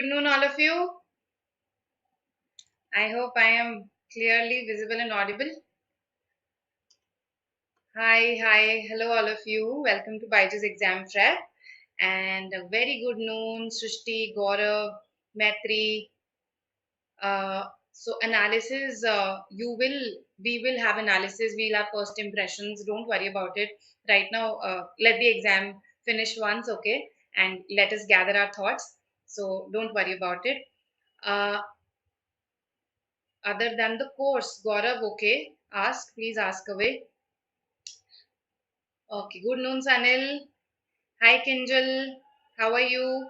afternoon, all of you. I hope I am clearly visible and audible. Hi, hello, all of you. Welcome to BYJU'S exam prep. And a very good noon, Srishti, Gaurav, Maitri. So analysis, we will have analysis. We'll have first impressions. Don't worry about it. Right now, let the exam finish once, okay? And let us gather our thoughts. So don't worry about it. Uh, Other than the course, Gaurav, okay? Please ask away. Okay, good noon, Sanil. Hi, Kinjal. How are you?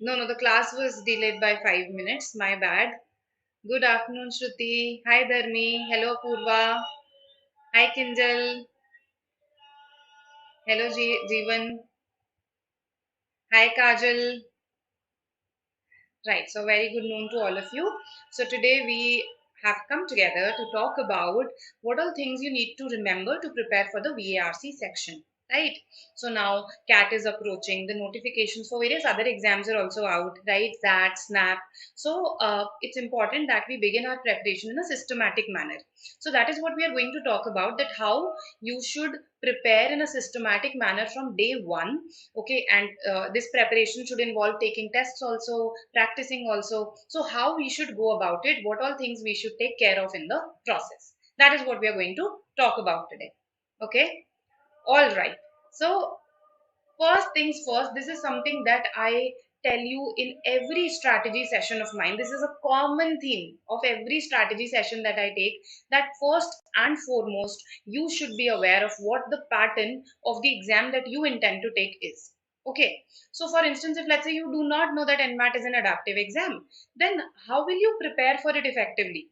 No, the class was delayed by 5 minutes. My bad. Good afternoon, Shruti. Hi, Dharmi. Hello, Purva. Hi, Kinjal. Hello, Jeevan. Hi, Kajal. Right, so very good noon to all of you. So today we have come together to talk about what all things you need to remember to prepare for the VARC section. Right. So now CAT is approaching. The notifications for various other exams are also out. Right. That SNAP. So it's important that we begin our preparation in a systematic manner. So that is what we are going to talk about. That how you should prepare in a systematic manner from day one. Okay, and this preparation should involve taking tests also, practicing also. So how we should go about it, what all things we should take care of in the process, that is what we are going to talk about today. Okay, all right. So first things first, this is something that I tell you in every strategy session of mine. This is a common theme of every strategy session that I take, that first and foremost, you should be aware of what the pattern of the exam that you intend to take is. Okay, so for instance, if let's say you do not know that NMAT is an adaptive exam, then how will you prepare for it effectively?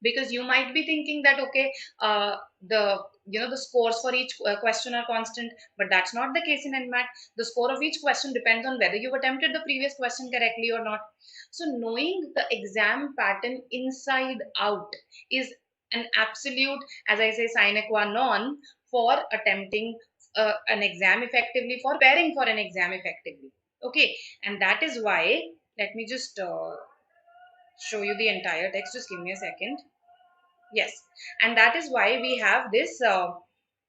Because you might be thinking that okay, the the scores for each question are constant, but that's not the case in NMAT. The score of each question depends on whether you've attempted the previous question correctly or not. So knowing the exam pattern inside out is an absolute, as I say, sine qua non for attempting an exam effectively, for preparing for an exam effectively. Okay, and that is why, let me just show you the entire text. Just give me a second. Yes, and that is why we have this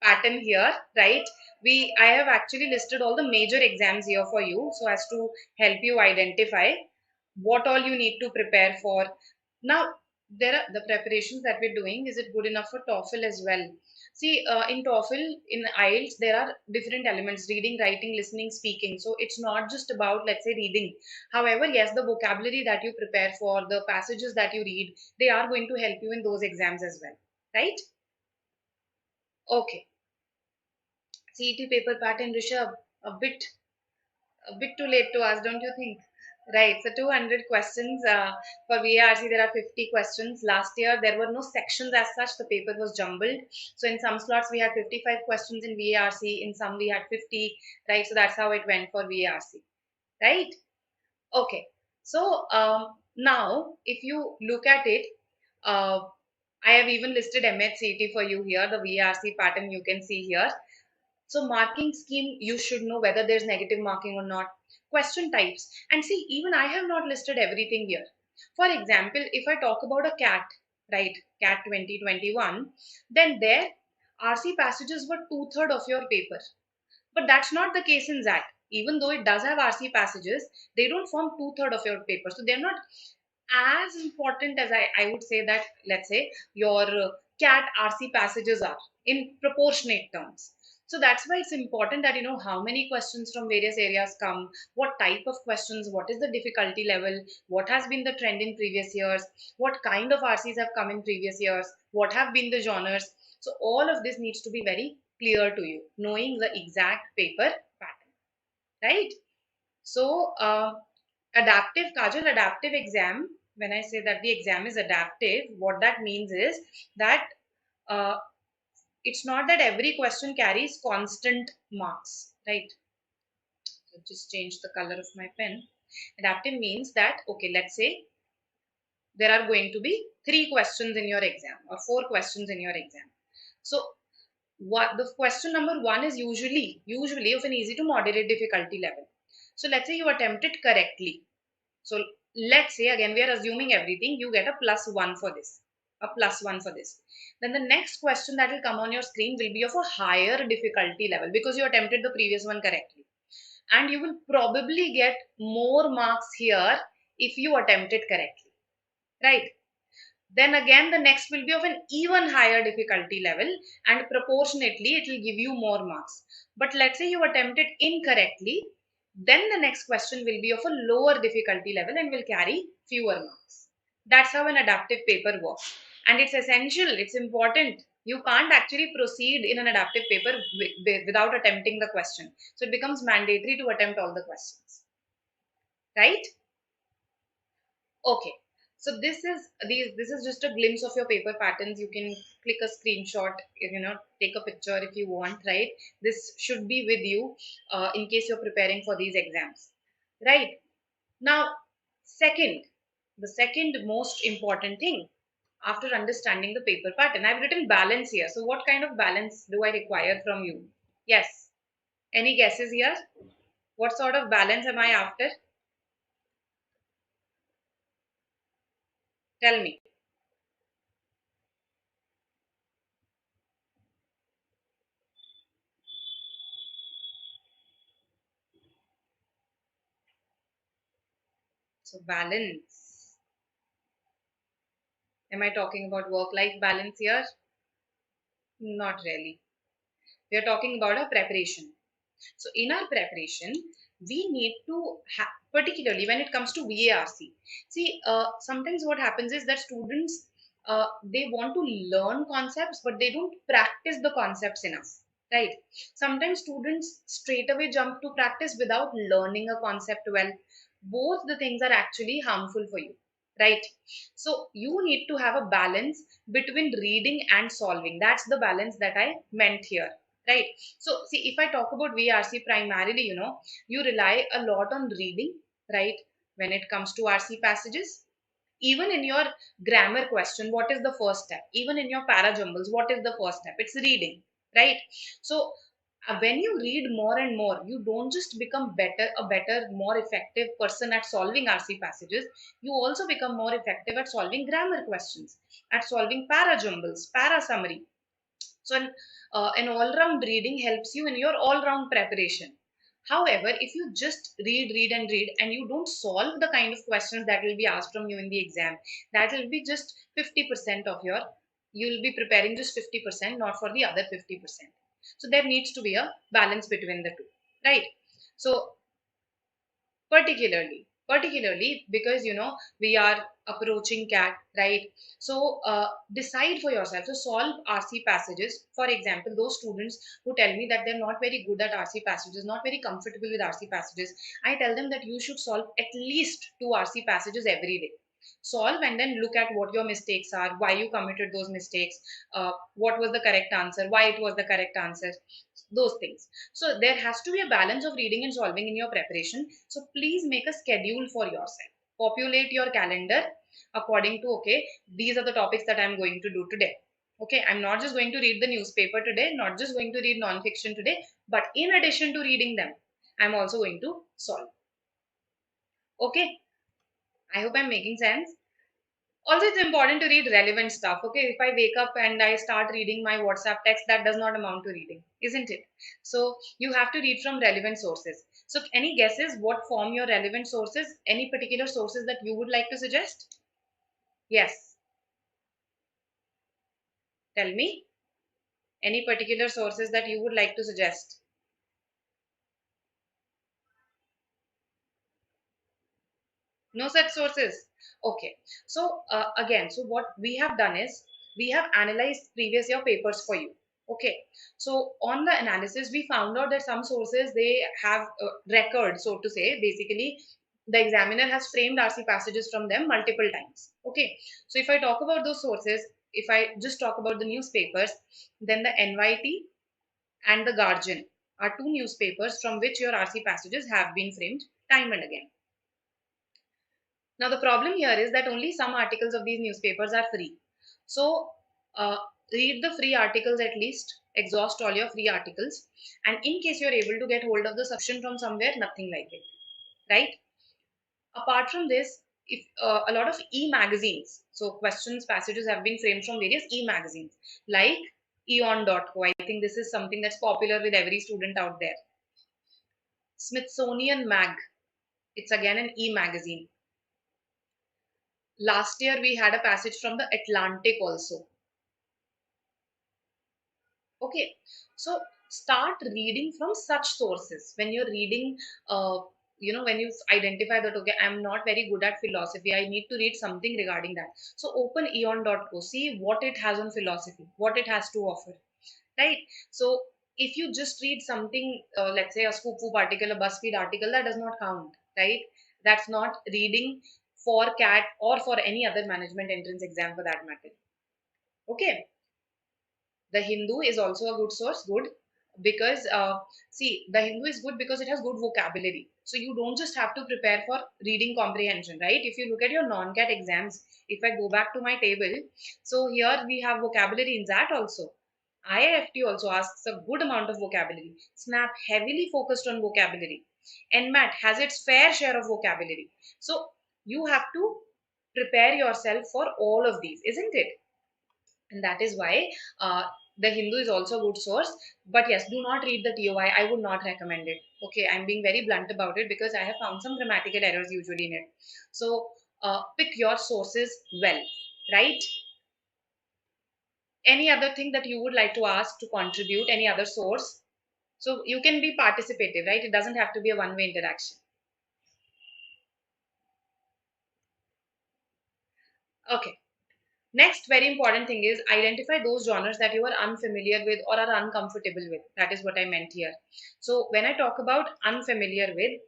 pattern here, right? I have actually listed all the major exams here for you, so as to help you identify what all you need to prepare for. Now, there are the preparations that we're doing. Is it good enough for TOEFL as well? See, in TOEFL, in IELTS, there are different elements: reading, writing, listening, speaking. So it's not just about, let's say, reading. However, yes, the vocabulary that you prepare for, the passages that you read, they are going to help you in those exams as well, right? Okay. CET paper pattern, Rishabh, a bit too late to ask, don't you think? Right. So 200 questions for VARC. There are 50 questions. Last year there were no sections as such. The paper was jumbled. So in some slots we had 55 questions in VARC. In some we had 50. Right. So that's how it went for VARC. Right. Okay. So now if you look at it, uh, I have even listed MHCT for you here. The VARC pattern you can see here. So marking scheme, you should know whether there's negative marking or not. Question types. And see, even I have not listed everything here. For example, if I talk about a CAT, right, CAT 2021, then there RC passages were two-thirds of your paper. But that's not the case in ZAT. Even though it does have RC passages, they don't form two-thirds of your paper. So they're not as important as I would say that, let's say, your CAT RC passages are in proportionate terms. So that's why it's important that you know how many questions from various areas come, what type of questions, what is the difficulty level, what has been the trend in previous years, what kind of RCs have come in previous years, what have been the genres. So all of this needs to be very clear to you, knowing the exact paper pattern, right? So adaptive, Kajal, adaptive exam, when I say that the exam is adaptive, what that means is that uh, it's not that every question carries constant marks, right? So just change the color of my pen. Adaptive means that, okay, let's say there are going to be 3 questions in your exam or 4 questions in your exam. So what the question number 1 is usually of an easy to moderate difficulty level. So let's say you attempt it correctly. So let's say again, we are assuming everything, you get a +1 for this, a +1 for this. Then the next question that will come on your screen will be of a higher difficulty level because you attempted the previous one correctly. And you will probably get more marks here if you attempt it correctly, right? Then again, the next will be of an even higher difficulty level and proportionately it will give you more marks. But let's say you attempt it incorrectly, then the next question will be of a lower difficulty level and will carry fewer marks. That's how an adaptive paper works. And it's essential, it's important. You can't actually proceed in an adaptive paper without attempting the question. So it becomes mandatory to attempt all the questions, right? Okay, so this is just a glimpse of your paper patterns. You can click a screenshot, take a picture if you want, right? This should be with you in case you're preparing for these exams, right? Now, second, the second most important thing after understanding the paper pattern, I've written balance here. So, what kind of balance do I require from you? Yes, any guesses here? What sort of balance am I after? Tell me. So, balance. Am I talking about work-life balance here? Not really. We are talking about our preparation. So in our preparation, we need to particularly when it comes to VARC. See, sometimes what happens is that students they want to learn concepts, but they don't practice the concepts enough. Right? Sometimes students straight away jump to practice without learning a concept well. Both the things are actually harmful for you. Right? So you need to have a balance between reading and solving. That's the balance that I meant here. Right? So, see, if I talk about VRC primarily, you rely a lot on reading, right? When it comes to RC passages, even in your grammar question, what is the first step? Even in your para jumbles, what is the first step? It's reading, right? So, when you read more and more, you don't just become better, more effective person at solving RC passages. You also become more effective at solving grammar questions, at solving para jumbles, para summary. So, an all round reading helps you in your all round preparation. However, if you just read, and you don't solve the kind of questions that will be asked from you in the exam, that will be just 50% of your, you will be preparing just 50%, not for the other 50%. So, there needs to be a balance between the two, right? So, particularly because we are approaching cat, right? So decide for yourself to solve RC passages. For example, those students who tell me that they're not very good at RC passages, not very comfortable with RC passages, I tell them that you should solve at least 2 RC passages every day. Solve and then look at what your mistakes are, why you committed those mistakes, what was the correct answer, why it was the correct answer, those things. So there has to be a balance of reading and solving in your preparation. So please make a schedule for yourself. Populate your calendar according to, okay, these are the topics that I'm going to do today. Okay, I'm not just going to read the newspaper today, not just going to read non-fiction today, but in addition to reading them, I'm also going to solve. Okay, I hope I'm making sense. Also, it's important to read relevant stuff. Okay, if I wake up and I start reading my WhatsApp text, that does not amount to reading, isn't it? So you have to read from relevant sources. So any guesses what form your relevant sources? Any particular sources that you would like to suggest? Yes, tell me. Any particular sources that you would like to suggest? No such sources. Okay. So again, so what we have done is we have analyzed previous year papers for you. Okay. So on the analysis, we found out that some sources they have record, so to say, basically the examiner has framed RC passages from them multiple times. Okay. So if I talk about those sources, if I just talk about the newspapers, then the NYT and the Guardian are two newspapers from which your RC passages have been framed time and again. Now, the problem here is that only some articles of these newspapers are free. So, uh, read the free articles at least, exhaust all your free articles. And in case you're able to get hold of the subscription from somewhere, nothing like it. right? Apart from this, if a lot of e-magazines, so questions passages have been framed from various e-magazines like eon.co. I think this is something that's popular with every student out there. Smithsonian Mag, it's again an e-magazine. Last year we had a passage from the Atlantic also. Okay, so start reading from such sources when you're reading. When you identify that, okay, I'm not very good at philosophy, I need to read something regarding that. So open eon.co, see what it has on philosophy, what it has to offer, right? So if you just read something, let's say a scoop whoop article, a BuzzFeed article, that does not count, right? That's not reading for CAT or for any other management entrance exam for that matter. Okay, the Hindu is also a good source, good, because see, the Hindu is good because it has good vocabulary. So you don't just have to prepare for reading comprehension, right? If you look at your non-CAT exams, if I go back to my table, so here we have vocabulary in that also. IIFT also asks a good amount of vocabulary. SNAP heavily focused on vocabulary. NMAT has its fair share of vocabulary. So you have to prepare yourself for all of these, isn't it? And that is why uh, the Hindu is also a good source. But yes, do not read the TOI. I would not recommend it. Okay, I'm being very blunt about it because I have found some grammatical errors usually in it. So pick your sources well, right? Any other thing that you would like to ask to contribute? Any other source? So you can be participative, right? It doesn't have to be a one-way interaction. Okay. Next, very important thing is identify those genres that you are unfamiliar with or are uncomfortable with. That is what I meant here. So when I talk about unfamiliar with,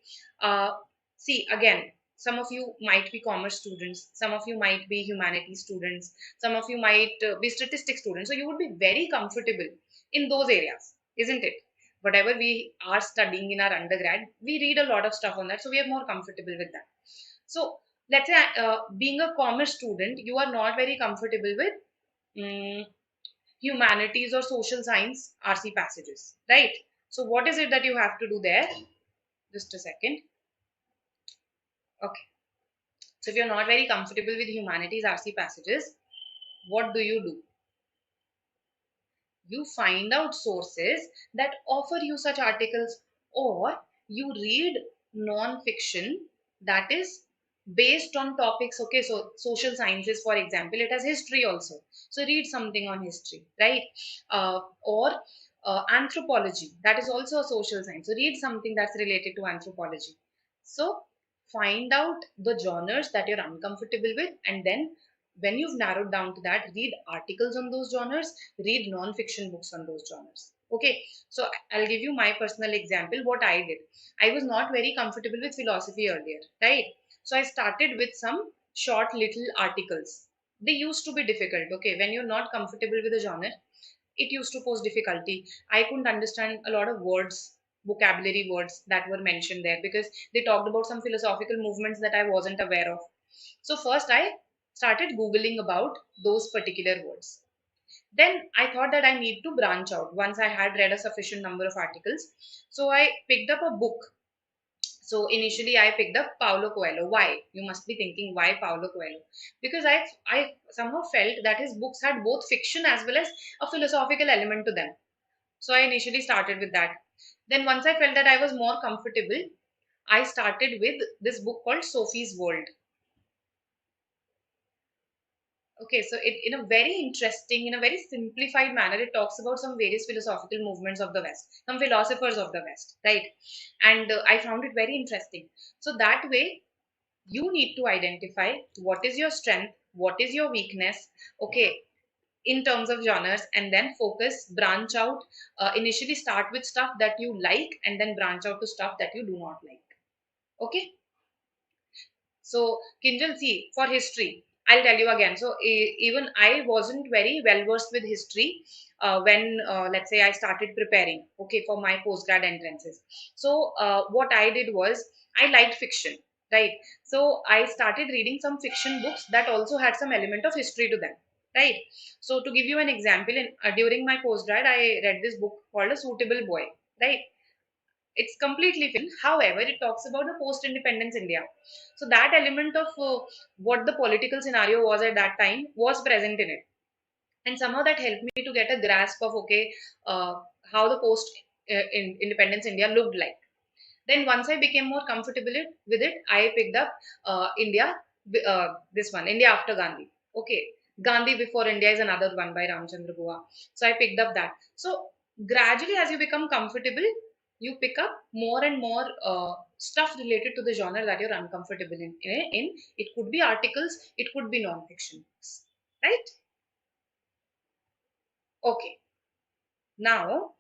uh, see again, some of you might be commerce students, some of you might be humanities students, some of you might be statistics students. So you would be very comfortable in those areas, isn't it? Whatever we are studying in our undergrad, we read a lot of stuff on that, so we are more comfortable with that. So let's say being a commerce student, you are not very comfortable with mm humanities or social science RC passages, right? So what is it that you have to do there? Just a second. Okay. So if you're not very comfortable with humanities RC passages, what do? You find out sources that offer you such articles, or you read non-fiction that is based on topics. Okay, so social sciences, for example, it has history also, so read something on history, right? Or anthropology, that is also a social science, so read something that's related to anthropology. So find out the genres that you're uncomfortable with, and then when you've narrowed down to that, read articles on those genres, read non-fiction books on those genres. Okay, so I'll give you my personal example. What I did, I was not very comfortable with philosophy earlier, right? So I started with some short little articles. They used to be difficult. Okay, when you're not comfortable with a genre, it used to pose difficulty. I couldn't understand a lot of words, vocabulary words that were mentioned there, because they talked about some philosophical movements that I wasn't aware of. So first I started Googling about those particular words. Then I thought that I need to branch out once I had read a sufficient number of articles. So I picked up a book. So initially I picked up Paulo Coelho. Why? You must be thinking, why Paulo Coelho? Because I somehow felt that his books had both fiction as well as a philosophical element to them. So I initially started with that. Then once I felt that I was more comfortable, I started with this book called Sophie's World. Okay, so it, in a very interesting, in a very simplified manner, it talks about some various philosophical movements of the West, some philosophers of the West, right? And I found it very interesting. So that way, you need to identify what is your strength, what is your weakness, okay, in terms of genres, and then focus, branch out. Initially, start with stuff that you like, and then branch out to stuff that you do not like. Okay. So, Kinjal, see, for history, I'll tell you again. So, even I wasn't very well versed with history when, let's say, I started preparing, okay, for my postgrad entrances. So, what I did was I liked fiction, right? So, I started reading some fiction books that also had some element of history to them, right? So, to give you an example, during my postgrad, I read this book called A Suitable Boy, right? It's completely filled. However, it talks about the post-independence India. So that element of what the political scenario was at that time was present in it, and somehow that helped me to get a grasp of okay, how the post-independence India looked like. Then once I became more comfortable with it, I picked up this one, India after Gandhi. Okay, Gandhi before India is another one by Ramchandra Goa. So I picked up that. So gradually, as you become comfortable, you pick up more and more stuff related to the genre that you're uncomfortable in. It could be articles, it could be non-fiction books, right? Okay. Now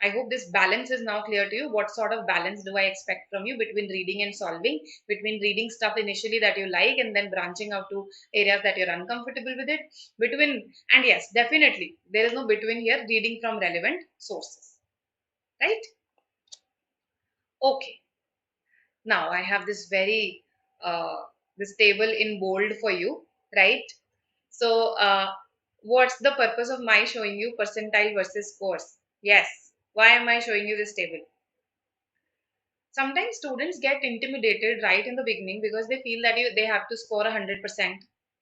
I hope this balance is now clear to you. What sort of balance do I expect from you between reading and solving, between reading stuff initially that you like and then branching out to areas that you're uncomfortable with it? Between, and yes, definitely, there is no between here, reading from relevant sources, right? Okay, now I have this very, this table in bold for you, right? So, what's the purpose of my showing you percentile versus scores? Yes, why am I showing you this table? Sometimes students get intimidated right in the beginning because they feel that they have to score 100%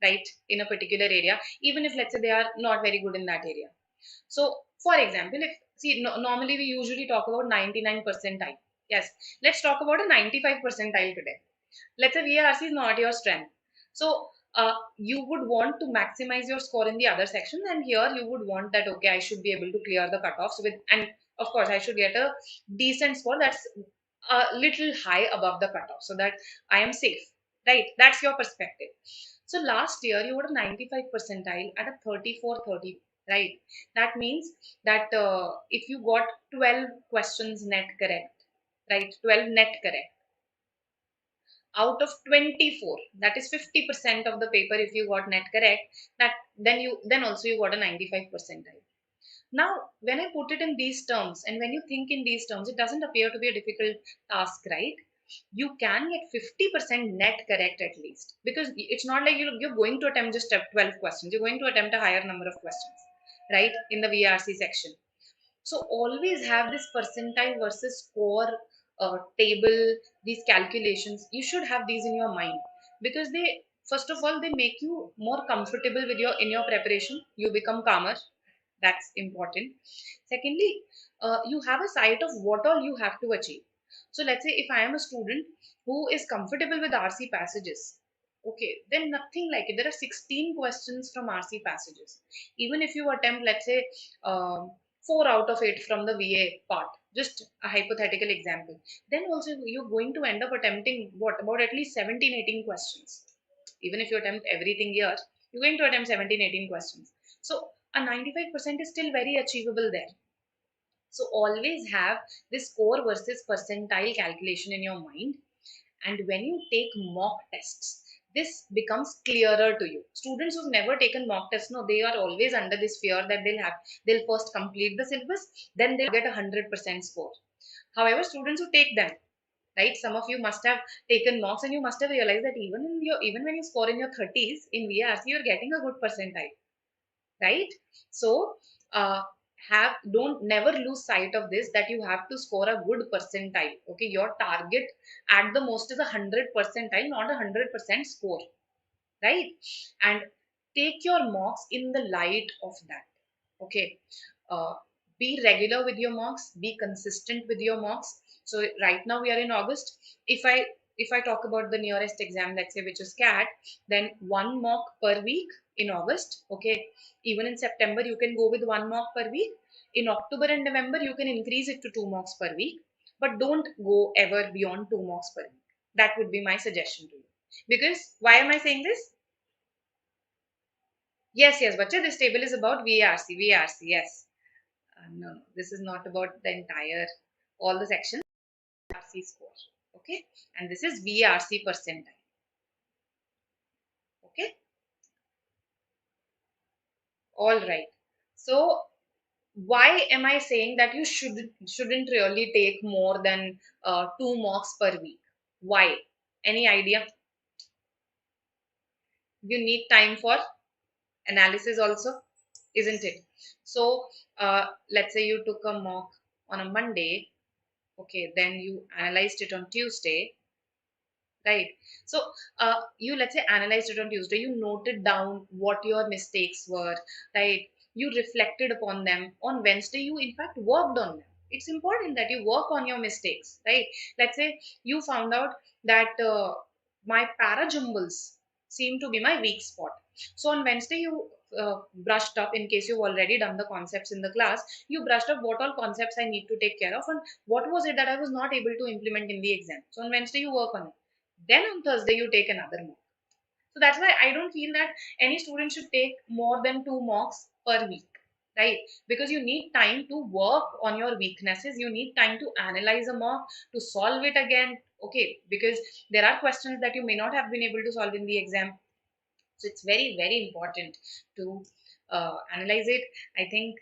right in a particular area, even if let's say they are not very good in that area. So for example, if see normally we usually talk about 99 percentile. Yes, let's talk about a 95 percentile today. Let's say VARC is not your strength. So you would want to maximize your score in the other section, and here you would want that okay, I should be able to clear the cutoffs with, and of course I should get a decent score that's a little high above the cutoff so that I am safe. Right? That's your perspective. So last year you got a 95 percentile at a 3430. Right? That means that if you got 12 questions net correct, right? 12 net correct out of 24, that is 50% of the paper. If you got net correct, that then also you got a 95 percentile. Now when I put it in these terms, and when you think in these terms, it doesn't appear to be a difficult task, right? You can get 50% net correct at least, because it's not like you're going to attempt just 12 questions. You're going to attempt a higher number of questions, right, in the VRC section. So always have this percentile versus score table, these calculations. You should have these in your mind, because they, first of all, they make you more comfortable with your in your preparation. You become calmer. That's important. Secondly, you have a sight of what all you have to achieve. So let's say if I am a student who is comfortable with RC passages, okay, then nothing like it. There are 16 questions from RC passages. Even if you attempt, let's say, um, 4 out of 8 from the VA part, just a hypothetical example, then also you're going to end up attempting what, about at least 17, 18 questions. Even if you attempt everything here, you're going to attempt 17, 18 questions. So a 95% is still very achievable there. So always have this score versus percentile calculation in your mind. And when you take mock tests, this becomes clearer to you. Students who've never taken mock tests, no, they are always under this fear that they'll first complete the syllabus, then they'll get 100% score. However, students who take them, right, some of you must have taken mocks and you must have realized that even when you score in your 30s in VRC, you're getting a good percentile, right? So uh, have don't never lose sight of this, that you have to score a good percentile. Okay, your target at the most is 100 percentile, not 100% score, right? And take your mocks in the light of that. Okay, uh, be regular with your mocks, be consistent with your mocks. So right now we are in August. If I talk about the nearest exam, let's say, which is CAT, then one mock per week in August. Okay, even in September you can go with one mock per week. In October and November you can increase it to two mocks per week, but don't go ever beyond two mocks per week. That would be my suggestion to you. Because why am I saying this? Yes, yes, Bacha, this table is about VARC. VARC, yes. No, this is not about the entire, all the sections, RC score. Okay. And this is VARC percentile. Okay. All right. So why am I saying that you shouldn't really take more than two mocks per week? Why? Any idea? You need time for analysis also, isn't it? So let's say you took a mock. on a Monday, okay, then you analyzed it on Tuesday, right? So you, let's say, analyzed it on Tuesday, you noted down what your mistakes were, right? You reflected upon them. On Wednesday, you in fact worked on them. It's important that you work on your mistakes, right? Let's say you found out that my parajumbles seem to be my weak spot. So on Wednesday, you brushed up, in case you've already done the concepts in the class, you brushed up what all concepts I need to take care of and what was it that I was not able to implement in the exam. So on Wednesday, you work on it, then on Thursday, you take another mock. So that's why I don't feel that any student should take more than two mocks per week, right? Because you need time to work on your weaknesses. You need time to analyze a mock, to solve it again. Okay, because there are questions that you may not have been able to solve in the exam. So it's very, very important to analyze it. I think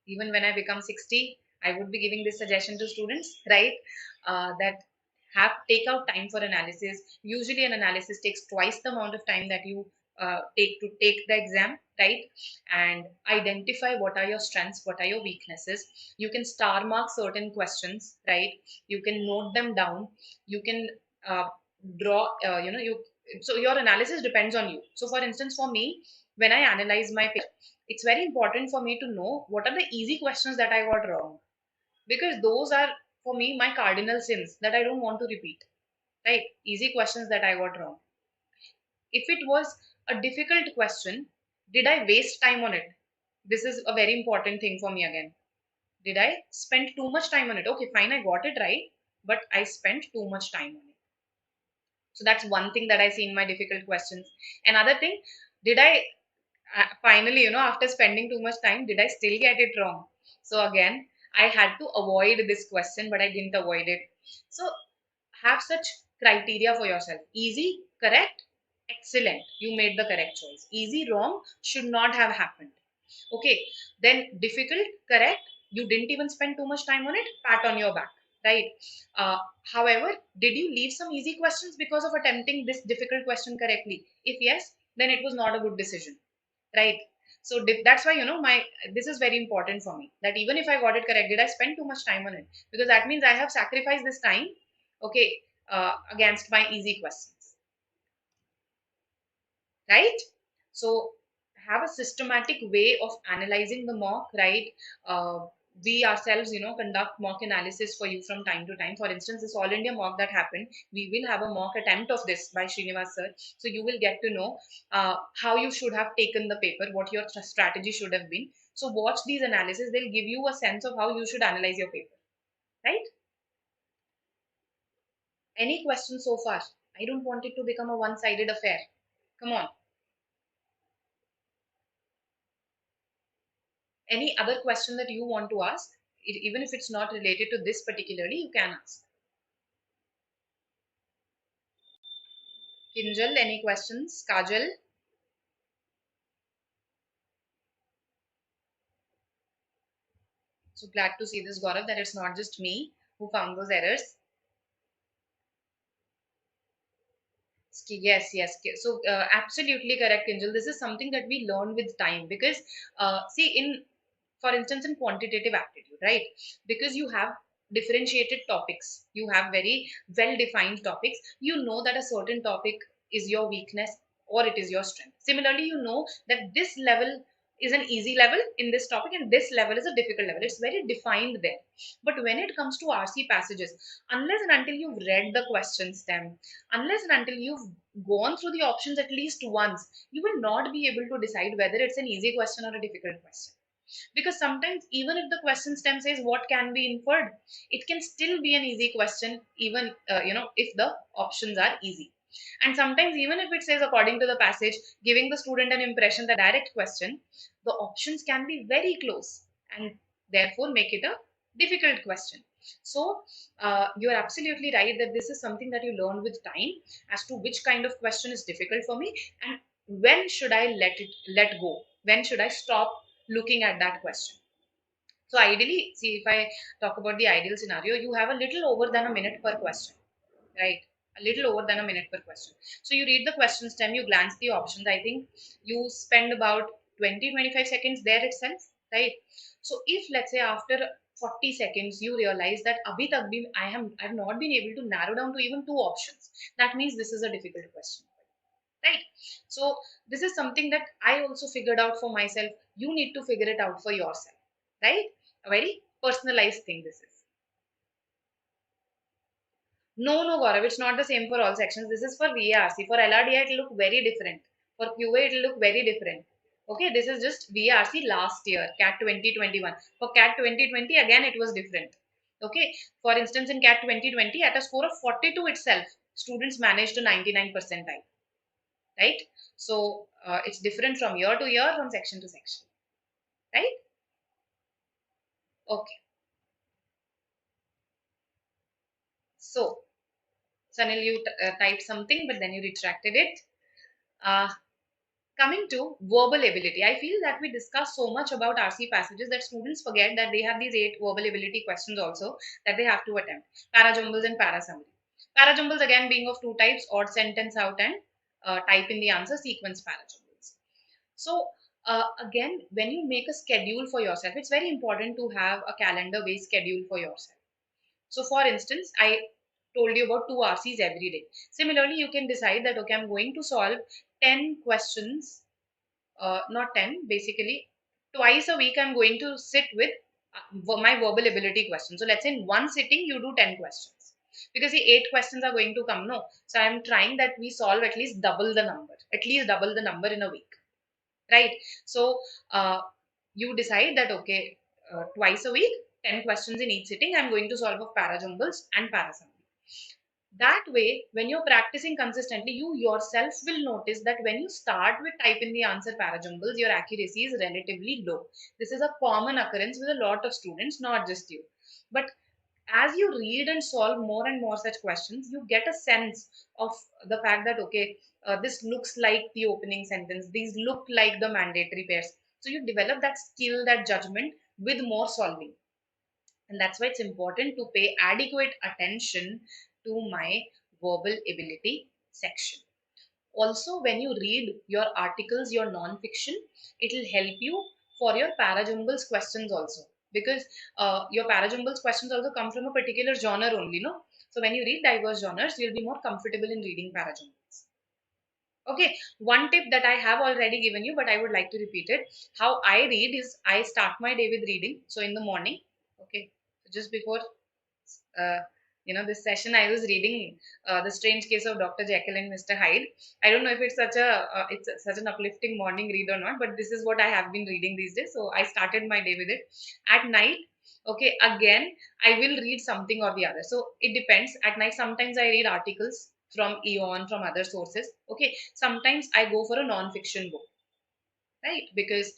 even when I become 60, I would be giving this suggestion to students, right? That have take out time for analysis. Usually, an analysis takes twice the amount of time that you take to take the exam, right? And identify what are your strengths, what are your weaknesses. You can star mark certain questions, right? You can note them down. You can draw, you. So your analysis depends on you. So, for instance, for me, when I analyze my paper, it's very important for me to know what are the easy questions that I got wrong, because those are for me my cardinal sins that I don't want to repeat. Right? Easy questions that I got wrong. If it was a difficult question, did I waste time on it? This is a very important thing for me again. Did I spend too much time on it? Okay, fine, I got it right, but I spent too much time on it. So that's one thing that I see in my difficult questions. Another thing, did I finally, after spending too much time, did I still get it wrong? So again, I had to avoid this question, but I didn't avoid it. So have such criteria for yourself. Easy, correct, excellent. You made the correct choice. Easy, wrong, should not have happened. Okay. Then difficult, correct. You didn't even spend too much time on it. Pat on your back. Right. Uh, However, did you leave some easy questions because of attempting this difficult question correctly? If yes, then it was not a good decision, right? So that's why, my this is very important for me, that even if I got it correct, did I spend too much time on it? Because that means I have sacrificed this time, okay, against my easy questions, right? So have a systematic way of analyzing the mock, right? We ourselves, conduct mock analysis for you from time to time. For instance, this All India mock that happened, we will have a mock attempt of this by Srinivas sir. So you will get to know how you should have taken the paper, what your strategy should have been. So watch these analysis; they'll give you a sense of how you should analyze your paper, right? Any questions so far? I don't want it to become a one-sided affair. Come on. Any other question that you want to ask, even if it's not related to this particularly, you can ask. Kinjal, any questions? Kajal, so glad to see this, Gaurav, that it's not just me who found those errors. Yes, yes. So, absolutely correct, Kinjal. This is something that we learn with time, because, see, for instance, in quantitative aptitude, right? Because you have differentiated topics, you have very well defined topics, you know that a certain topic is your weakness or it is your strength. Similarly, you know that this level is an easy level in this topic and this level is a difficult level. It's very defined there. But when it comes to RC passages, unless and until you've read the question stem, unless and until you've gone through the options at least once, you will not be able to decide whether it's an easy question or a difficult question. Because sometimes, even if the question stem says what can be inferred, it can still be an easy question, even if the options are easy. And sometimes, even if it says according to the passage, giving the student an impression that direct question, the options can be very close and therefore make it a difficult question. So you're absolutely right that this is something that you learn with time, as to which kind of question is difficult for me and when should I let go, when should I stop looking at that question. So ideally, see, if I talk about the ideal scenario, you have a little over than a minute per question, right? A little over than a minute per question. So you read the question stem, you glance the options. I think you spend about 20-25 seconds there itself, right? So if, let's say, after 40 seconds you realize that abhi tak bhi I have not been able to narrow down to even two options, that means this is a difficult question, right? So this is something that I also figured out for myself. You need to figure it out for yourself, right? A very personalized thing this is. No, Gaurav, it's not the same for all sections. This is for VARC. For LRDI, it will look very different. For QA, it will look very different. Okay, this is just VARC last year, CAT 2021. For CAT 2020, again, it was different. Okay, for instance, in CAT 2020, at a score of 42 itself, students managed to 99 percentile, right? So it's different from year to year, from section to section, right? Okay, so Sanil, you typed something, but then you retracted it. Uh, Coming to verbal ability, I feel that we discuss so much about RC passages that students forget that they have these 8 verbal ability questions also that they have to attempt. Parajumbles and parasummary. Parajumbles again being of two types, odd sentence out and type in the answer sequence parajumbles. So again, when you make a schedule for yourself, it's very important to have a calendar based schedule for yourself. So for instance, I told you about 2 RCs every day. Similarly, you can decide that, okay, I'm going to solve 10 questions, not 10, basically, twice a week I'm going to sit with my verbal ability questions. So let's say in one sitting, you do 10 questions. Because the 8 questions are going to come, no? So I'm trying that we solve at least double the number in a week, right? So you decide that, okay, twice a week, 10 questions in each sitting, I'm going to solve of parajumbles and parasummary. That way, when you're practicing consistently, you yourself will notice that when you start with type in the answer parajumbles, your accuracy is relatively low. This is a common occurrence with a lot of students, not just you. But as you read and solve more and more such questions, you get a sense of the fact that, okay, this looks like the opening sentence, these look like the mandatory pairs. So you develop that skill, that judgment with more solving. And that's why it's important to pay adequate attention to my verbal ability section. Also, when you read your articles, your non-fiction, it will help you for your parajumbles questions also, because your parajumbles questions also come from a particular genre only, no? So when you read diverse genres, you'll be more comfortable in reading parajumbles. Okay, one tip that I have already given you, but I would like to repeat it. How I read is I start my day with reading. So in the morning, okay, so just before uh, this session, I was reading The Strange Case of Dr. Jekyll and Mr. Hyde. I don't know if it's such an uplifting morning read or not, but this is what I have been reading these days. So I started my day with it. At night, okay, again I will read something or the other. So it depends. At night, sometimes I read articles from Eon, from other sources. Okay, sometimes I go for a non-fiction book, right? Because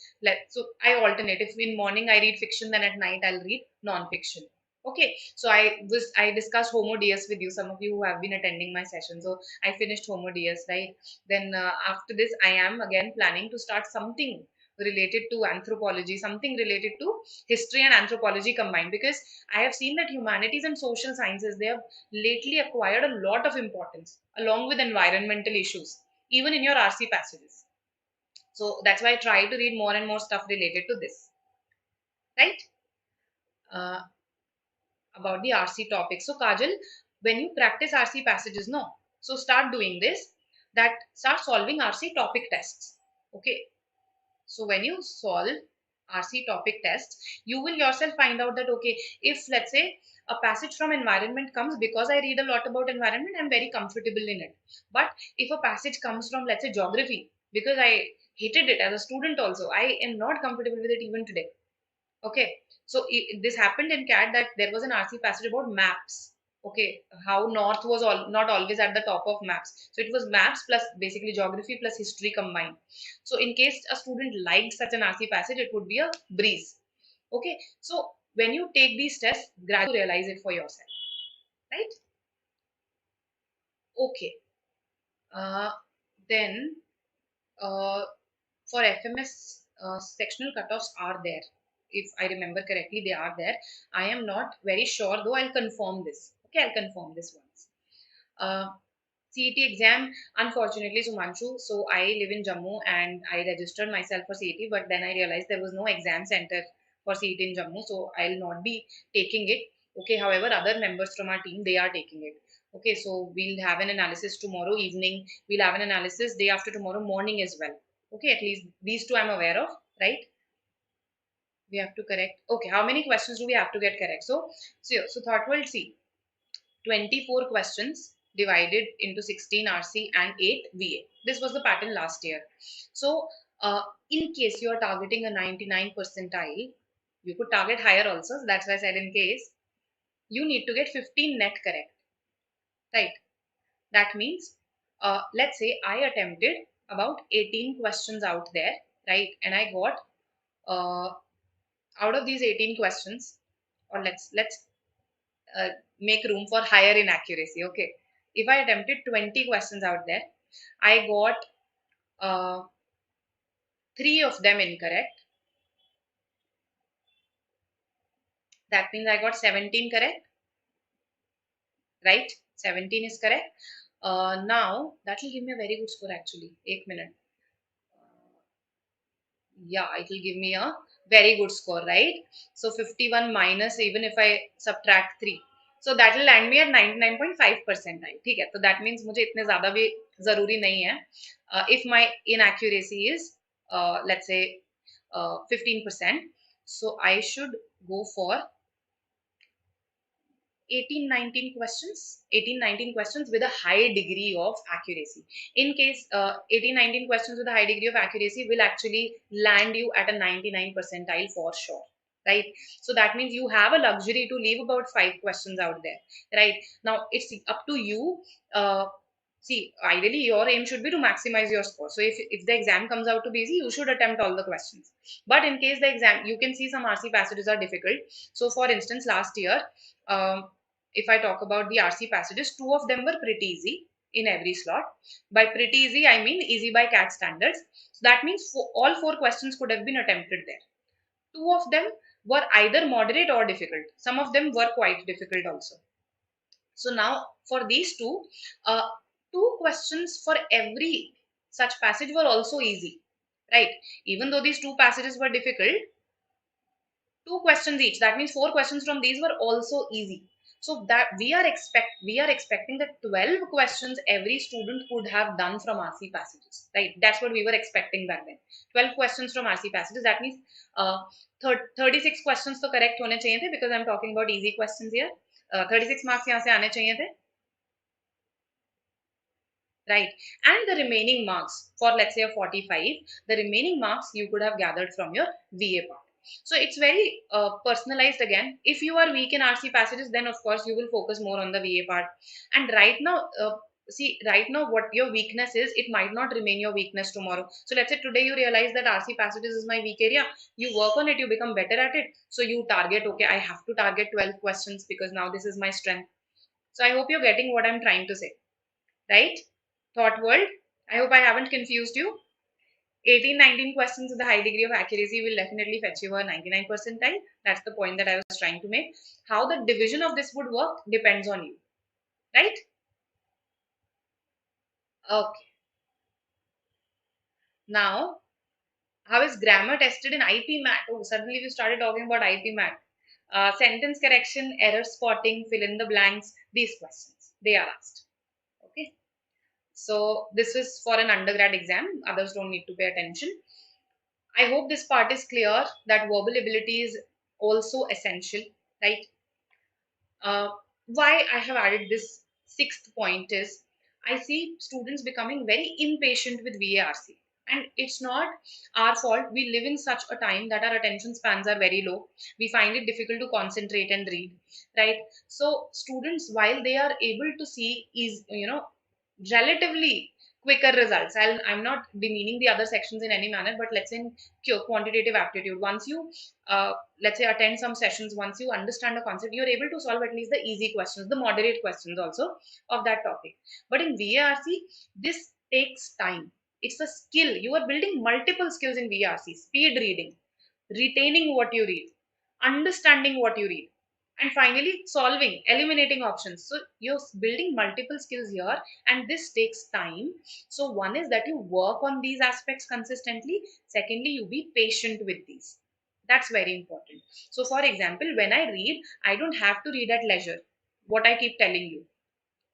so I alternate. If in morning I read fiction, then at night I'll read non-fiction. Okay, so I discussed Homo Deus with you, some of you who have been attending my session. So I finished Homo Deus, right? Then after this, I am again planning to start something related to anthropology, something related to history and anthropology combined, because I have seen that humanities and social sciences, they have lately acquired a lot of importance along with environmental issues, even in your RC passages. So that's why I try to read more and more stuff related to this, right? Uh, about the RC topic. So Kajal, when you practice RC passages, no, so start doing this. That start solving RC topic tests. Okay. So when you solve RC topic tests, you will yourself find out that, okay, if let's say a passage from environment comes, because I read a lot about environment, I'm very comfortable in it. But if a passage comes from, let's say, geography, because I hated it as a student also, I am not comfortable with it even today. Okay, so this happened in CAT that there was an RC passage about maps. Okay, how north was not always at the top of maps. So it was maps plus basically geography plus history combined. So in case a student liked such an RC passage, it would be a breeze. Okay, so when you take these tests, gradually realize it for yourself, right? Okay, uh, then uh, for FMS, sectional cutoffs are there. If I remember correctly, they are there. I am not very sure, though I'll confirm this. Okay, I'll confirm this once. CET exam, unfortunately, Sumanshu. So I live in Jammu and I registered myself for CET, but then I realized there was no exam center for CET in Jammu, so I'll not be taking it. Okay, however, other members from our team, they are taking it. Okay, so we'll have an analysis tomorrow evening. We'll have an analysis day after tomorrow morning as well. Okay, at least these two I'm aware of, right? We have to correct. Okay, how many questions do we have to get correct? So thought world, see, 24 questions divided into 16 RC and 8 VA. This was the pattern last year. So in case you are targeting a 99 percentile, you could target higher also. So that's why I said in case, you need to get 15 net correct, right? That means, let's say I attempted about 18 questions out there, right? And I got, out of these 18 questions, or let's make room for higher inaccuracy. Okay, if I attempted 20 questions out there, I got uh, 3 of them incorrect. That means I got 17 correct, right? 17 is correct. Now that will give me a very good score actually. 1 minute. Yeah, it will give me a very good score, right? So 51 minus, even if I subtract 3, so that will land me at 99.5 percentile. ठीक है, so that means मुझे इतने ज़्यादा भी ज़रूरी नहीं है. If my inaccuracy is let's say 15%, so I should go for 18-19 questions with a high degree of accuracy. In case 18-19 questions with a high degree of accuracy will actually land you at a 99 percentile for sure, right? So that means you have a luxury to leave about 5 questions out there, right? Now it's up to you. See, ideally your aim should be to maximize your score. So if the exam comes out to be easy, you should attempt all the questions. But in case the exam, you can see some RC passages are difficult. So for instance, last year, if I talk about the RC passages, 2 of them were pretty easy in every slot. By pretty easy, I mean easy by CAT standards. So that means all 4 questions could have been attempted there. 2 of them were either moderate or difficult. Some of them were quite difficult also. So now for these two, 2 questions for every such passage were also easy, right? Even though these 2 passages were difficult, 2 questions each. That means 4 questions from these were also easy. So that we are expecting that 12 questions every student could have done from RC passages, right? That's what we were expecting back then. 12 questions from RC passages. That means 36 questions तो correct होने चाहिए थे, because I'm talking about easy questions here. 36 marks यहाँ से आने चाहिए थे, right? And the remaining marks for, let's say, a 45, the remaining marks you could have gathered from your VA part. So it's very personalized again. If you are weak in RC passages, then of course you will focus more on the VA part. And right now, right now what your weakness is, it might not remain your weakness tomorrow. So let's say today you realize that RC passages is my weak area. You work on it, you become better at it. So you target, okay, I have to target 12 questions because now this is my strength. So I hope you're getting what I'm trying to say, right? Thought world, I hope I haven't confused you. 18-19 questions with a high degree of accuracy will definitely fetch you a 99 percentile. That's the point that I was trying to make. How the division of this would work depends on you, right? Okay. Now, how is grammar tested in IP Math? Oh, suddenly we started talking about IP Math. Sentence correction, error spotting, fill in the blanks, these questions, they are asked. Okay. So this is for an undergrad exam. Others don't need to pay attention. I hope this part is clear that verbal ability is also essential, right? Why I have added this 6th point is I see students becoming very impatient with VARC. And it's not our fault. We live in such a time that our attention spans are very low. We find it difficult to concentrate and read, right? So students, while they are able to see is, relatively quicker results. I'm not demeaning the other sections in any manner, but let's say in quantitative aptitude, once you let's say attend some sessions, once you understand a concept, you're able to solve at least the easy questions, the moderate questions also of that topic. But in VARC, this takes time. It's a skill. You are building multiple skills in VARC: speed reading, retaining what you read, understanding what you read, and finally solving, eliminating options. So you're building multiple skills here, and this takes time. So one is that you work on these aspects consistently. Secondly, you be patient with these. That's very important. So for example, when I read, I don't have to read at leisure. What I keep telling you,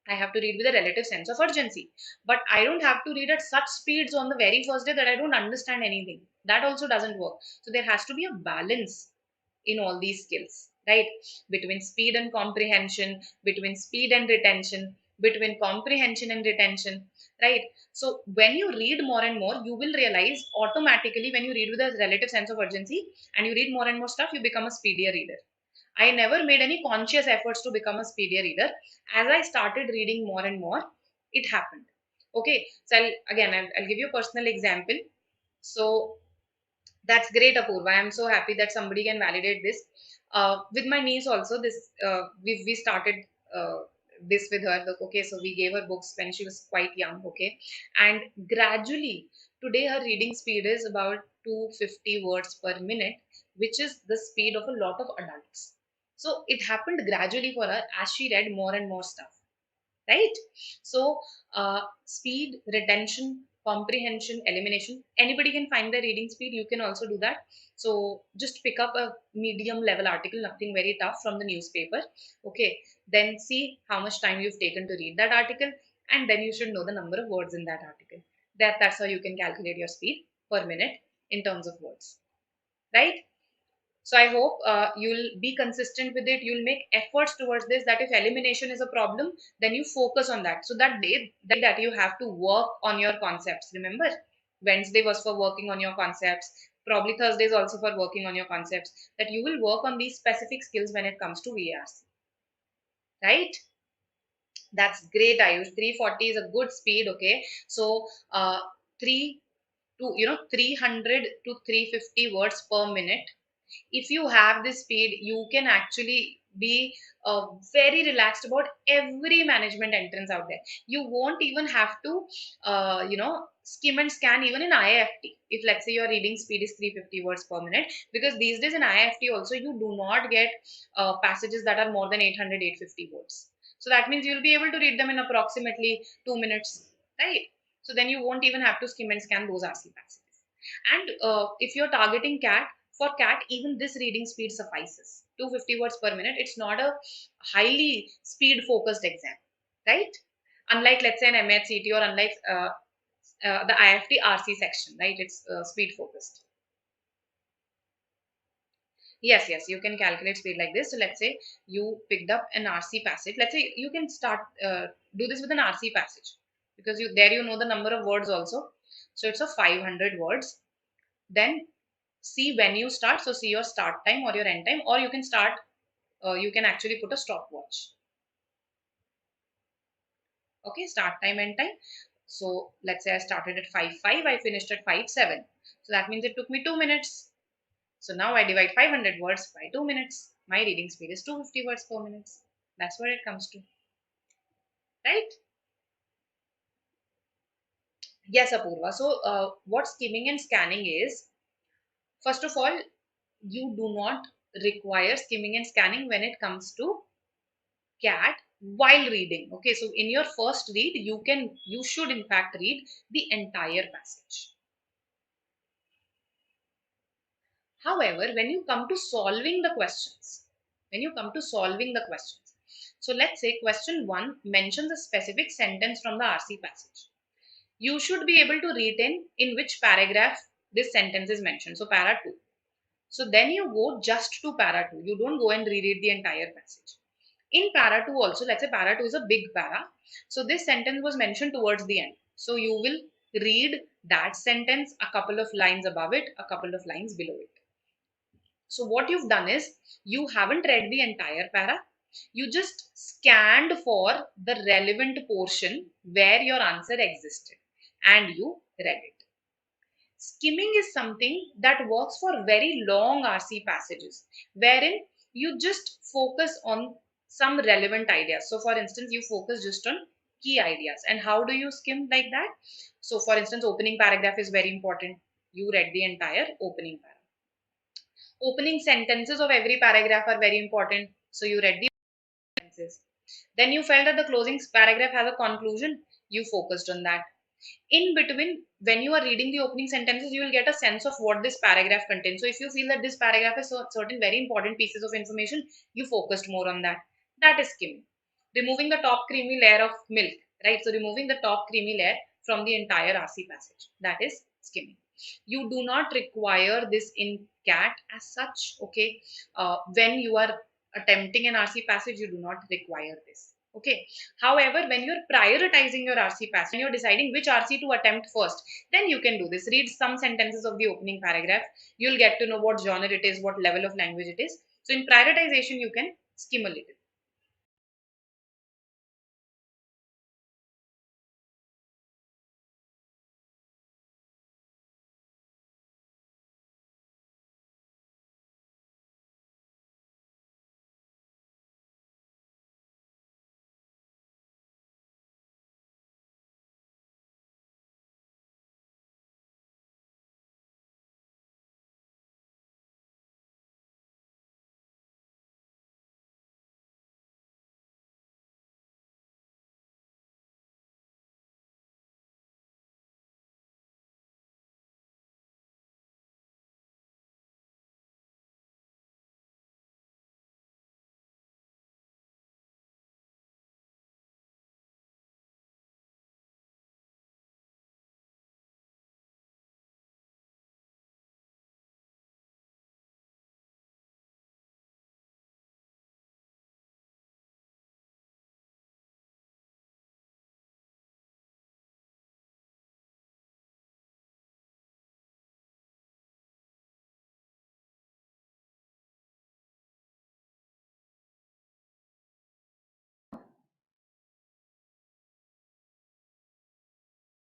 I have to read with a relative sense of urgency. But I don't have to read at such speeds on the very first day that I don't understand anything. That also doesn't work. So there has to be a balance in all these skills, right? Between speed and comprehension, between speed and retention, between comprehension and retention, right? So when you read more and more, you will realize automatically, when you read with a relative sense of urgency and you read more and more stuff, you become a speedier reader. I never made any conscious efforts to become a speedier reader. As I started reading more and more, it happened. Okay, so I'll give you a personal example. So that's great, Apurva. I'm so happy that somebody can validate this. With my niece also, we started this with her. Okay, so we gave her books when she was quite young. Okay, and gradually today her reading speed is about 250 words per minute, which is the speed of a lot of adults. So it happened gradually for her as she read more and more stuff, right? So speed, retention, comprehension, elimination, anybody can find their reading speed. You can also do that. So just pick up a medium level article, nothing very tough, from the newspaper. Okay, then see how much time you've taken to read that article, and then you should know the number of words in that article. That's how you can calculate your speed per minute in terms of words, right? So I hope you'll be consistent with it. You'll make efforts towards this. That if elimination is a problem, then you focus on that. So that day that you have to work on your concepts. Remember, Wednesday was for working on your concepts. Probably Thursday is also for working on your concepts. That you will work on these specific skills when it comes to VARC, right? That's great, Ayush. 340 is a good speed. Okay, so 300 to 350 words per minute. If you have this speed, you can actually be very relaxed about every management entrance out there. You won't even have to skim and scan even in IIFT. If let's say your reading speed is 350 words per minute, because these days in IIFT also you do not get passages that are more than 800, 850 words. So that means you'll be able to read them in approximately 2 minutes, right? So then you won't even have to skim and scan those RC passages. And if you're targeting CAT, for CAT, even this reading speed suffices. 250 words per minute. It's not a highly speed focused exam, right? Unlike, let's say, an MHCT, or unlike the IFT RC section, right? It's speed focused. Yes, yes, you can calculate speed like this. So let's say you picked up an RC passage. Let's say you can start do this with an RC passage, because you know the number of words also. So it's a 500 words. Then see when you start. So see your start time or your end time, or you can start. You can actually put a stopwatch. Okay, start time, end time. So let's say I started at 5:05, I finished at 5:07. So that means it took me 2 minutes. So now I divide 500 words by 2 minutes. My reading speed is 250 words per minute. That's what it comes to, right? Yes, Apurva. So what skimming and scanning is, first of all, you do not require skimming and scanning when it comes to CAT while reading. Okay, so in your first read, you should in fact read the entire passage. However, when you come to solving the questions, so let's say question 1 mentions a specific sentence from the RC passage. You should be able to retain in which paragraph this sentence is mentioned. So para 2. So then you go just to para 2. You don't go and reread the entire passage. In para 2 also, let's say para 2 is a big para. So this sentence was mentioned towards the end. So you will read that sentence, a couple of lines above it, a couple of lines below it. So what you've done is, you haven't read the entire para. You just scanned for the relevant portion where your answer existed and you read it. Skimming is something that works for very long RC passages, wherein you just focus on some relevant ideas. So for instance, you focus just on key ideas. And how do you skim like that? So for instance, opening paragraph is very important. You read the entire opening paragraph. Opening sentences of every paragraph are very important. So you read the sentences. Then you felt that the closing paragraph has a conclusion. You focused on that. In between, when you are reading the opening sentences, you will get a sense of what this paragraph contains. So if you feel that this paragraph has certain very important pieces of information, you focused more on that. That is skimming. Removing the top creamy layer of milk, right? So removing the top creamy layer from the entire RC passage, that is skimming. You do not require this in CAT as such, okay? When you are attempting an RC passage, you do not require this. Okay. However, when you're prioritizing your RC passage, when you're deciding which RC to attempt first, then you can do this. Read some sentences of the opening paragraph. You'll get to know what genre it is, what level of language it is. So in prioritization, you can skim a little.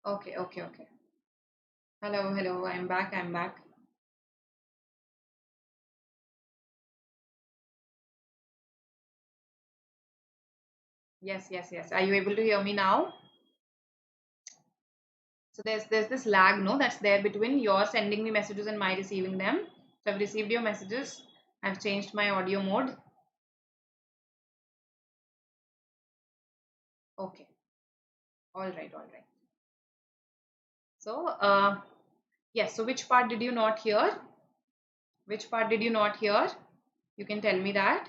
Okay, okay, okay. Hello, hello. I'm back. I'm back. Yes, yes, yes. Are you able to hear me now? So there's this lag, no, that's there between your sending me messages and my receiving them. So I've received your messages. I've changed my audio mode. Okay. All right, all right. So yes, so which part did you not hear? Which part did you not hear? You can tell me that.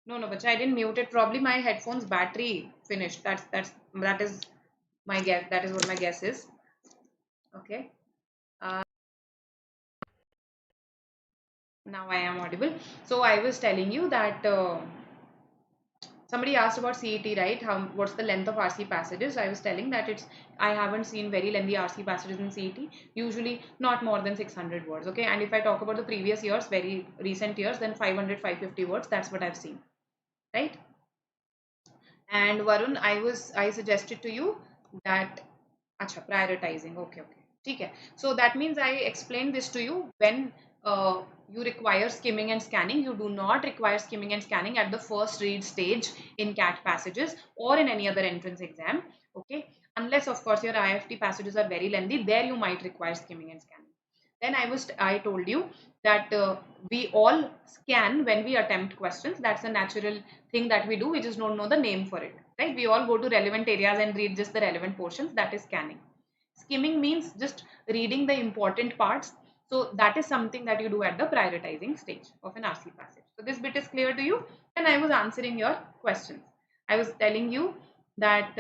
No, no, but I didn't mute it. Probably my headphones battery finished. That is my guess. That is what my guess is. Okay. Uh, Now I am audible. So I was telling you that somebody asked about CET, right? What's the length of RC passages? I was telling that I haven't seen very lengthy RC passages in CET. Usually not more than 600 words. Okay. And if I talk about the previous years, very recent years, then 500, 550 words. That's what I've seen. Right. And Varun, I suggested to you that acha, prioritizing. Okay, okay. Okay. So that means I explained this to you when you require skimming and scanning. You do not require skimming and scanning at the first read stage in CAT passages or in any other entrance exam. Okay. Unless of course your IFT passages are very lengthy, there you might require skimming and scanning. Then I told you that we all scan when we attempt questions. That's a natural thing that we do. We just don't know the name for it, right? We all go to relevant areas and read just the relevant portions. That is scanning. Skimming means just reading the important parts. So that is something that you do at the prioritizing stage of an RC passage. So this bit is clear to you. And I was answering your questions. I was telling you that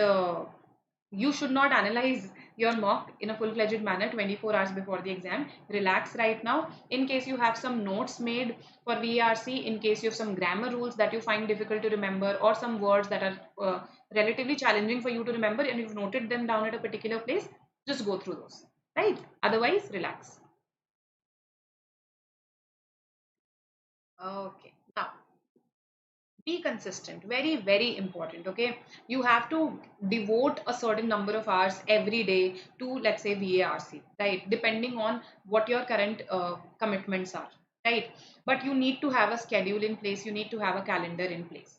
you should not analyze your mock in a full-fledged manner 24 hours before the exam. Relax right now. In case you have some notes made for VARC, in case you have some grammar rules that you find difficult to remember, or some words that are relatively challenging for you to remember and you've noted them down at a particular place, just go through those, right? Otherwise, relax. Okay. Now, be consistent. Very, very important. Okay. You have to devote a certain number of hours every day to, let's say, VARC, right? Depending on what your current commitments are, right? But you need to have a schedule in place. You need to have a calendar in place.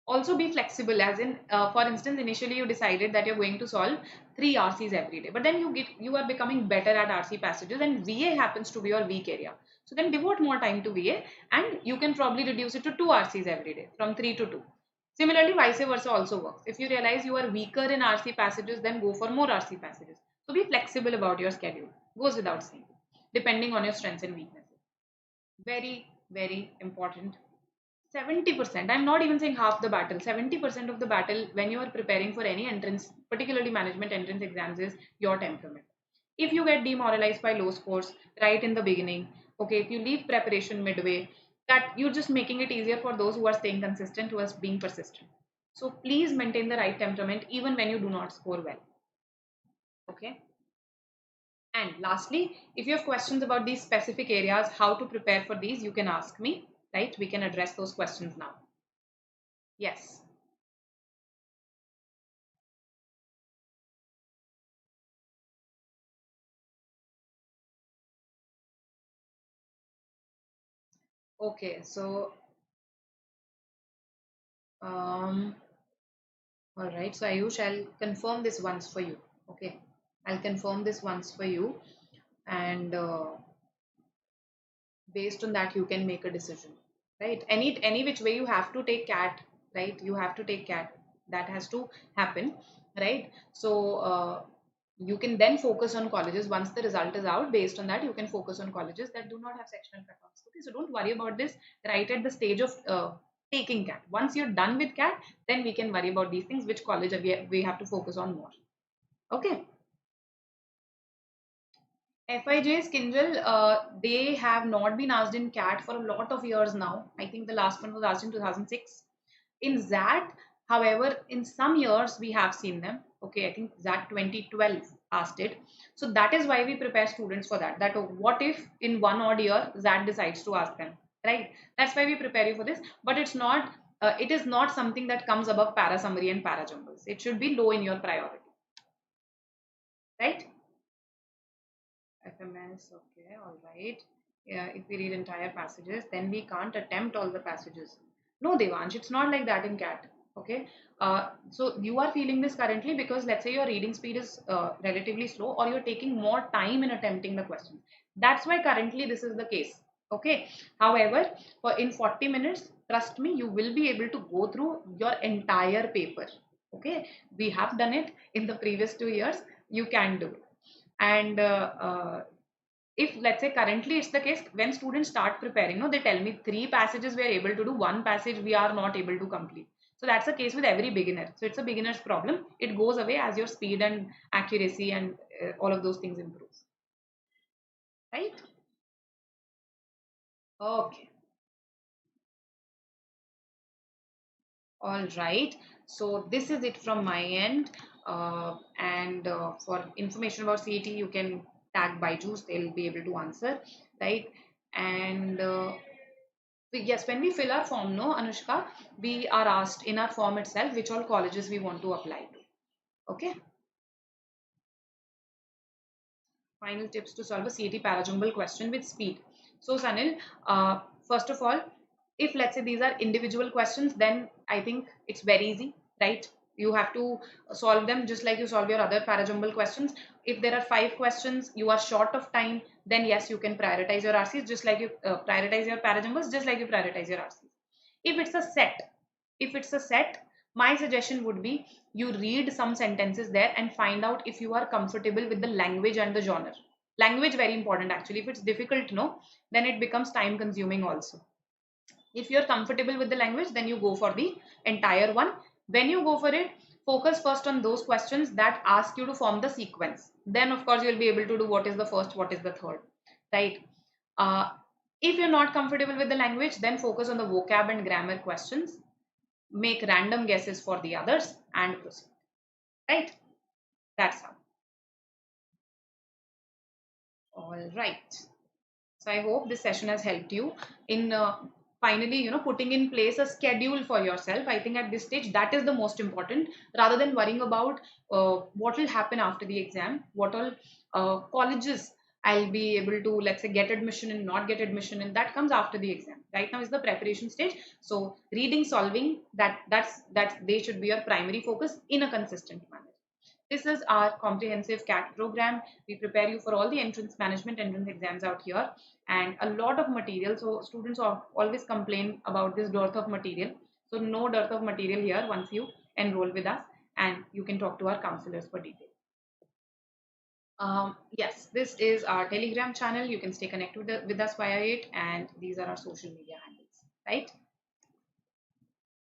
Also be flexible, as in for instance, initially you decided that you're going to solve 3 RCs every day, but then you are becoming better at RC passages and VA happens to be your weak area. So then devote more time to VA and you can probably reduce it to 2 RCs every day, from 3 to 2. Similarly, vice versa also works. If you realize you are weaker in RC passages, then go for more RC passages. So be flexible about your schedule. Goes without saying, depending on your strengths and weaknesses. Very, very important. 70%, I'm not even saying half the battle, 70% of the battle when you are preparing for any entrance, particularly management entrance exams, is your temperament. If you get demoralized by low scores right in the beginning, okay, if you leave preparation midway, that you're just making it easier for those who are staying consistent, who are being persistent. So please maintain the right temperament even when you do not score well. Okay. And lastly, if you have questions about these specific areas, how to prepare for these, you can ask me, right? We can address those questions now. Yes. Okay, so um, all right. So Ayush, I'll confirm this once for you. Okay, I'll confirm this once for you, and based on that, you can make a decision, right? Any which way you have to take cat, right? You have to take cat. That has to happen, right? So you can then focus on colleges once the result is out. Based on that, you can focus on colleges that do not have sectional cutoffs. Okay, so don't worry about this right at the stage of taking cat. Once you're done with cat, then we can worry about these things, which college we have to focus on more. Okay. FIJ's Kindle, they have not been asked in CAT for a lot of years now. I think the last one was asked in 2006. In ZAT, however, in some years we have seen them. Okay, I think ZAT 2012 asked it. So that is why we prepare students for that. That what if in one odd year ZAT decides to ask them, right? That's why we prepare you for this. But it's not. It is not something that comes above para summary and para jumbles. It should be low in your priority, right? FMS, okay, all right. Yeah, if we read entire passages, then we can't attempt all the passages. No, Devansh, it's not like that in CAT. Okay. So you are feeling this currently because let's say your reading speed is relatively slow or you're taking more time in attempting the questions. That's why currently this is the case. Okay. However, for in 40 minutes, trust me, you will be able to go through your entire paper. Okay. We have done it in the previous 2 years. You can do it. And if let's say currently it's the case, when students start preparing, no, they tell me 3 passages we are able to do, 1 passage we are not able to complete. So that's the case with every beginner. So it's a beginner's problem. It goes away as your speed and accuracy and all of those things improve, right? Okay. All right. So this is it from my end. And for information about CET, you can tag BYJU'S. They'll be able to answer, right? And yes, when we fill our form, no, Anushka, we are asked in our form itself which all colleges we want to apply to. Okay. Final tips to solve a CET parajumble question with speed. So, Sanil, first of all, if let's say these are individual questions, then I think it's very easy, right? You have to solve them just like you solve your other parajumble questions. If there are 5 questions, you are short of time, then yes, you can prioritize your RCs just like you prioritize your parajumbles, just like you prioritize your RCs. If it's a set, if it's a set, my suggestion would be you read some sentences there and find out if you are comfortable with the language and the genre. Language very important actually. If it's difficult, no, then it becomes time consuming also. If you're comfortable with the language, then you go for the entire one. When you go for it, focus first on those questions that ask you to form the sequence. Then of course you'll be able to do what is the first, what is the third, right? uh, if you're not comfortable with the language, then focus on the vocab and grammar questions, make random guesses for the others and proceed, right? That's how. All right. So I hope this session has helped you in finally, putting in place a schedule for yourself. I think at this stage that is the most important, rather than worrying about what will happen after the exam, what all colleges I'll be able to, let's say, get admission and not get admission, and that comes after the exam. Right now is the preparation stage. So reading, solving, that's they should be your primary focus in a consistent manner. This is our comprehensive CAT program. We prepare you for all the entrance management entrance exams out here, and a lot of material. So students always complain about this dearth of material. So no dearth of material here once you enroll with us, and you can talk to our counselors for details. Yes, this is our Telegram channel. You can stay connected with us via it, and these are our social media handles, right?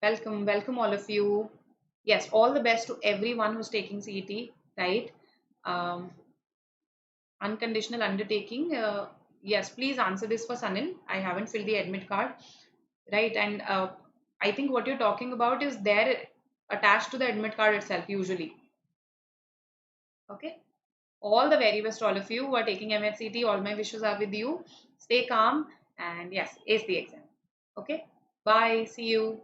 Welcome, welcome all of you. Yes, all the best to everyone who's taking CET, right? Um, Unconditional undertaking. Yes, please answer this for Sanil. I haven't filled the admit card, right? And I think what you're talking about is there attached to the admit card itself, usually. Okay. All the very best, all of you who are taking MHCT. All my wishes are with you. Stay calm and yes, ace the exam. Okay. Bye. See you.